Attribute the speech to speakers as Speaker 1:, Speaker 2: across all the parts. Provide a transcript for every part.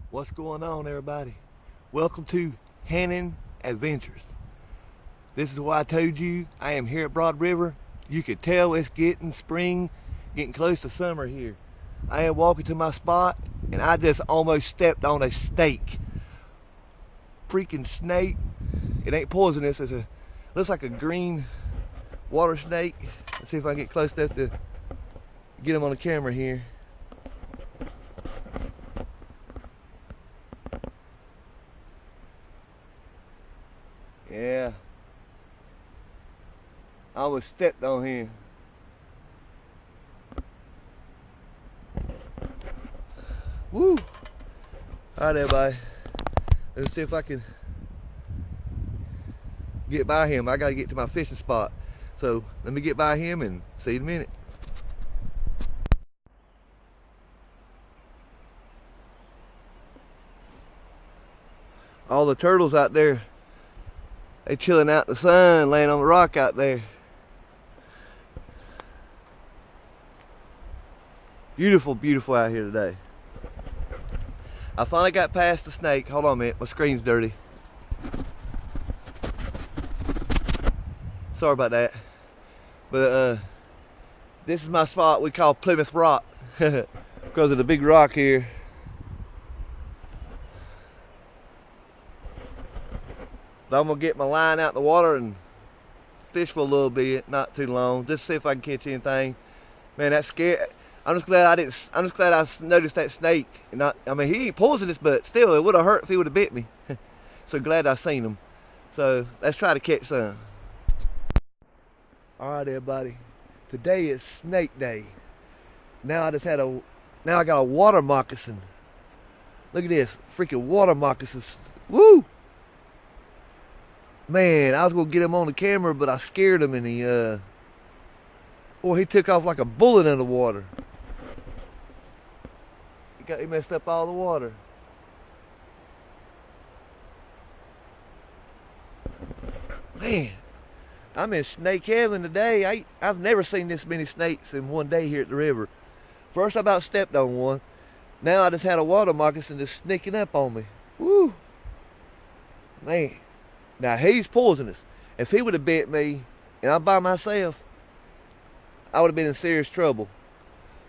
Speaker 1: What's going on, everybody? Welcome to Hannon Adventures. This is why I told you I am here at Broad River. You could tell it's getting spring, getting close to summer here. I am walking to my spot and I just almost stepped on a snake. Freaking snake. It ain't poisonous. Looks like a green water snake. Let's see if I can get close enough to get him on the camera here. Yeah, I almost stepped on him. Woo! Alright, everybody. Let's see if I can get by him. I gotta get to my fishing spot. So let me get by him and see you in a minute. All the turtles out there, they chilling out in the sun, laying on the rock out there. Beautiful, beautiful out here today. I finally got past the snake. Hold on a minute, my screen's dirty. Sorry about that. But this is my spot we call Plymouth Rock because of the big rock here. But I'm gonna get my line out in the water and fish for a little bit, not too long, just to see if I can catch anything. Man, that's scary. I'm just glad I noticed that snake. And I mean, he ain't poisonous, but still, it would have hurt if he would have bit me. So glad I seen him. So let's try to catch some. All right, everybody. Today is snake day. Now I got a water moccasin. Look at this, freaking water moccasins. Woo! Man, I was gonna get him on the camera, but I scared him, and he took off like a bullet in the water. He messed up all the water. Man, I'm in snake heaven today. I've never seen this many snakes in one day here at the river. First I about stepped on one. Now I just had a water moccasin just sneaking up on me. Woo! Man. Now he's poisonous. If he would have bit me and I'm by myself, I would have been in serious trouble,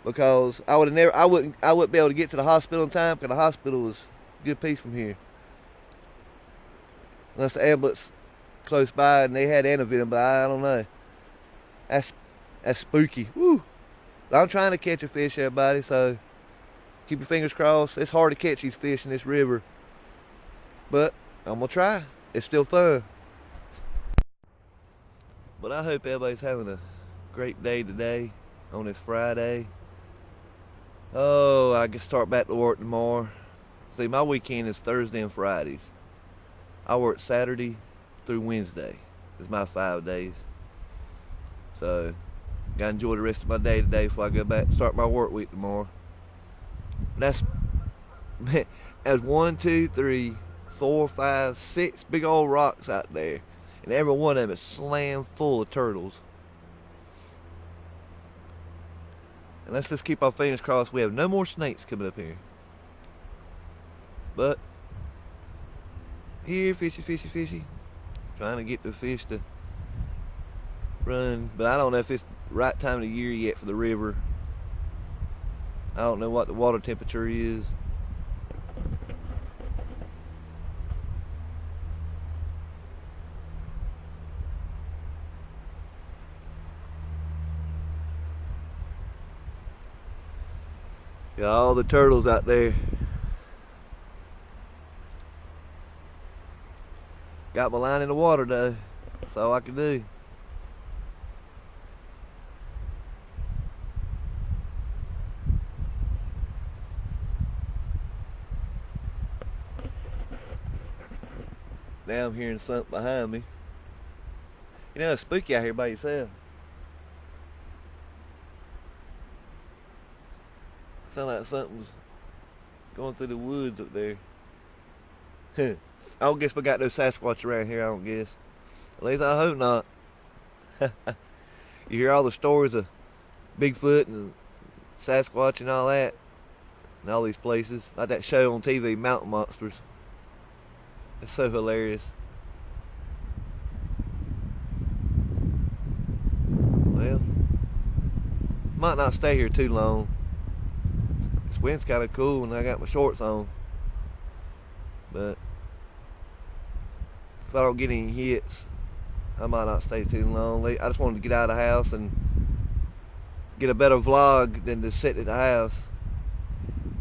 Speaker 1: because I wouldn't be able to get to the hospital in time, because the hospital was a good piece from here. Unless the ambulance close by and they had antivenom, but I don't know. That's spooky. Woo! But I'm trying to catch a fish, everybody, so keep your fingers crossed. It's hard to catch these fish in this river, but I'm gonna try. It's still fun. But I hope everybody's having a great day today on this Friday. Oh, I can start back to work tomorrow. See, my weekend is Thursday and Fridays. I work Saturday through Wednesday. It's my 5 days. So, gotta enjoy the rest of my day today before I go back and start my work week tomorrow. That's 1, 2, 3, 4, 5, 6 big old rocks out there, and every one of them is slammed full of turtles. And let's just keep our fingers crossed we have no more snakes coming up here. But here, fishy, fishy, fishy, trying to get the fish to run, but I don't know if it's the right time of the year yet for the river. I don't know what the water temperature is. Got all the turtles out there. Got my line in the water though. That's all I can do. Now I'm hearing something behind me. You know, it's spooky out here by yourself. Sound like something's going through the woods up there. I don't guess we got no Sasquatch around here, I don't guess. At least I hope not. You hear all the stories of Bigfoot and Sasquatch and all that. and all these places. Like that show on TV, Mountain Monsters. It's so hilarious. Well, might not stay here too long. This wind's kind of cool and I got my shorts on. But if I don't get any hits, I might not stay too long. I just wanted to get out of the house and get a better vlog than to sit at the house.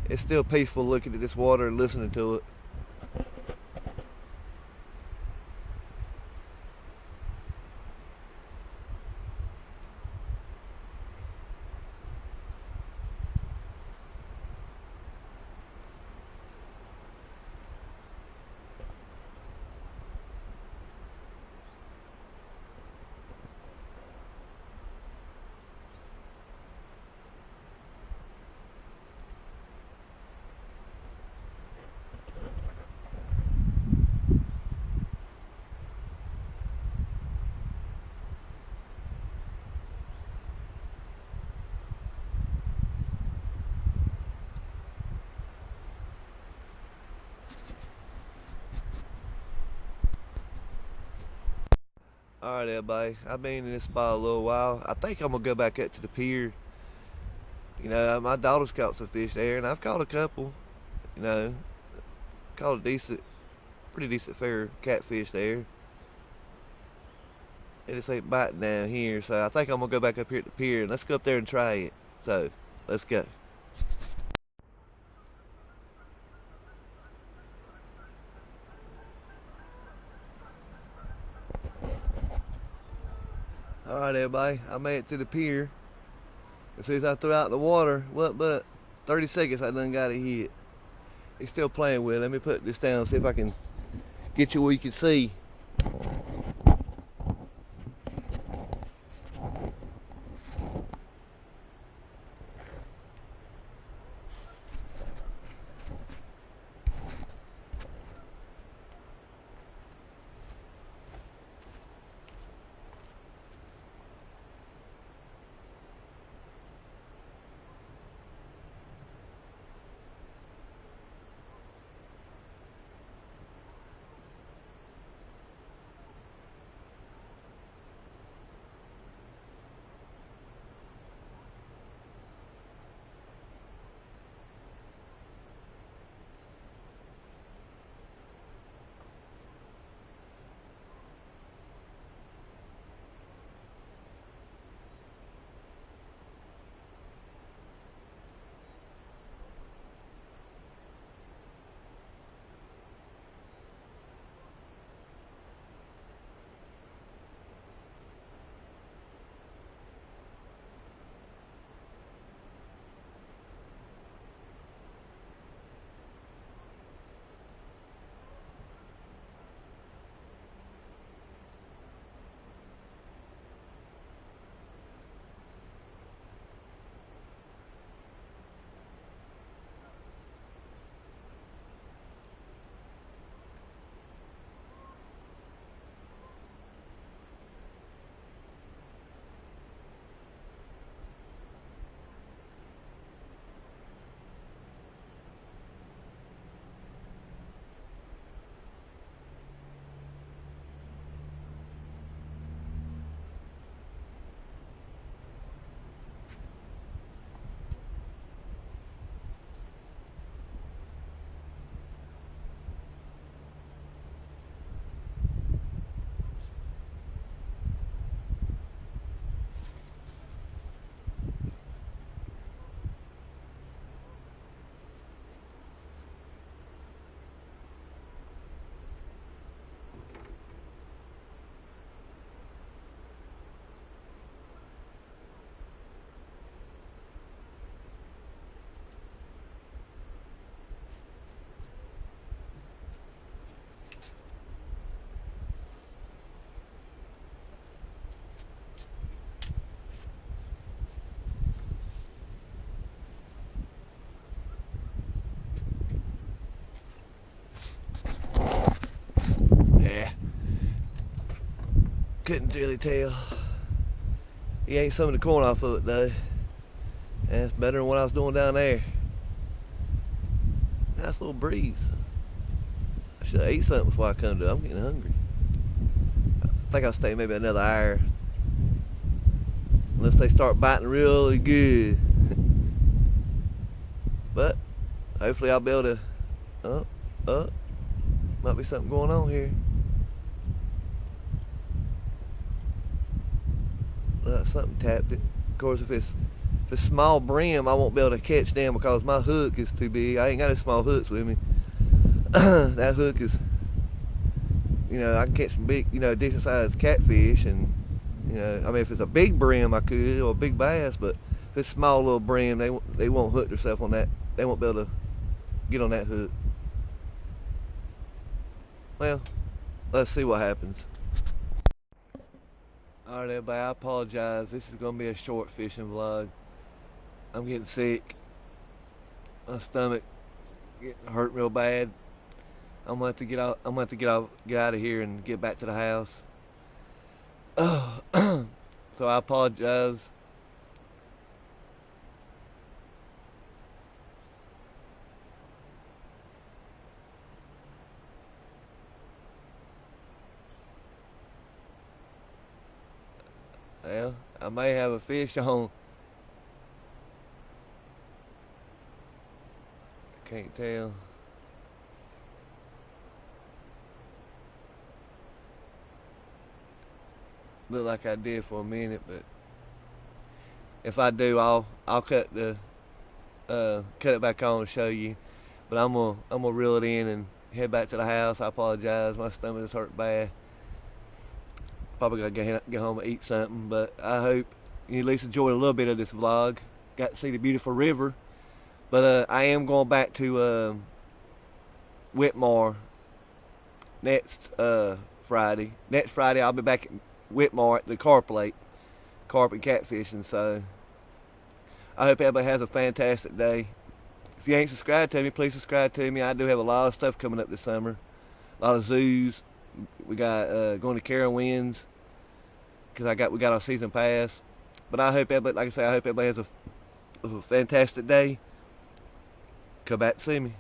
Speaker 1: It's still peaceful looking at this water and listening to it. Alright everybody, I've been in this spot a little while. I think I'm going to go back up to the pier. You know, my daughter's caught some fish there, and I've caught a couple. You know, caught a pretty decent fair catfish there. It just ain't biting down here, so I think I'm going to go back up here at the pier, and let's go up there and try it. So, let's go. Alright everybody, I made it to the pier. As soon as I threw out in the water, what but 30 seconds I done got a hit. He's still playing with it. Let me put this down and see if I can get you where you can see. Couldn't really tell. He ate some of the corn off of it though. And it's better than what I was doing down there. nice little breeze. I should have ate something before I come to. I'm getting hungry. I think I'll stay maybe another hour. Unless they start biting really good. But hopefully I'll be able to. Might be something going on here. Something tapped it. Of course, if it's small brim, I won't be able to catch them because my hook is too big. I ain't got any small hooks with me. That hook is, I can catch some big, decent sized catfish, and I mean, if it's a big brim, I could, or a big bass. But if it's small little brim, they won't hook themselves on that. They won't be able to get on that hook. Well, let's see what happens. Alright everybody, I apologize. This is going to be a short fishing vlog. I'm getting sick. My stomach getting hurt real bad. I'm gonna have to get out of here and get back to the house. So I apologize. Well, I may have a fish on. I can't tell. Look like I did for a minute, but if I do, I'll cut it back on to show you. But I'm gonna reel it in and head back to the house. I apologize. My stomach is hurt bad. Probably gotta get home and eat something, but I hope you at least enjoyed a little bit of this vlog. Got to see the beautiful river. But I am going back to Whitmore next Friday. Next Friday I'll be back at Whitmore at the carp lake, carp and catfishing. So I hope everybody has a fantastic day. If you ain't subscribed to me, please subscribe to me. I do have a lot of stuff coming up this summer. A lot of zoos. We got going to Carowinds because we got our season pass. But I hope everybody, like I say, I hope everybody has a fantastic day. Come back to see me.